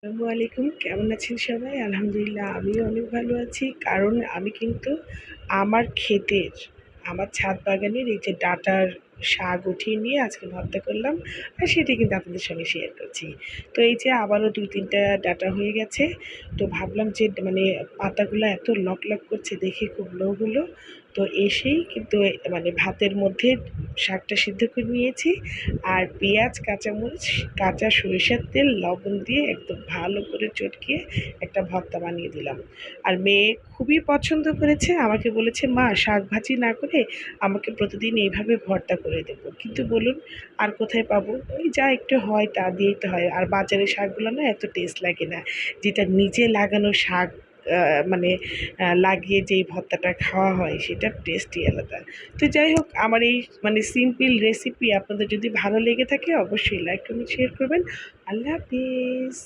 আসসালামু আলাইকুম। কেমন আছেন সবাই? আলহামদুলিল্লাহ আমিও অনেক ভালো আছি। কারণ আমি কিন্তু আমার ক্ষেতের, আমার ছাদ বাগানের এই যে ডাঁটার শাক উঠিয়ে নিয়ে আজকে ভর্তা করলাম। আর সেটি কিন্তু আপনাদের সঙ্গে শেয়ার করছি। তো এই যে আবারও ২-৩ টা ডাঁটা হয়ে গেছে। তো ভাবলাম যে মানে পাতাগুলা এত লকলক করছে দেখে খুব লোভ হলো। তো এসেই কিন্তু মানে ভাতের মধ্যে শাকটা সিদ্ধ করে নিয়েছি। আর পেঁয়াজ, কাঁচামরিচ, কাঁচা সরিষার তেল, লবণ দিয়ে একদম ভালো করে চটকিয়ে একটা ভর্তা বানিয়ে দিলাম। আর মেয়ে খুবই পছন্দ করেছে। আমাকে বলেছে, "মা শাক ভাজি না করে আমাকে প্রতিদিন এইভাবে ভর্তা করে দেবো।" কিন্তু বলুন আর কোথায় পাবো? ওই যা একটু হয় তা দিয়েই তো হয়। আর বাজারের শাকগুলো না এত টেস্ট লাগে না। যেটা নিজে লাগানো শাক মানে লাগিয়ে যেই ভর্তাটা খাওয়া হয় সেটার টেস্টই আলাদা। তো যাই হোক, আমার এই মানে সিম্পল রেসিপি আপনাদের যদি ভালো লেগে থাকে অবশ্যই লাইক কমেন্ট শেয়ার করবেন। আল্লাহ হাফিজ।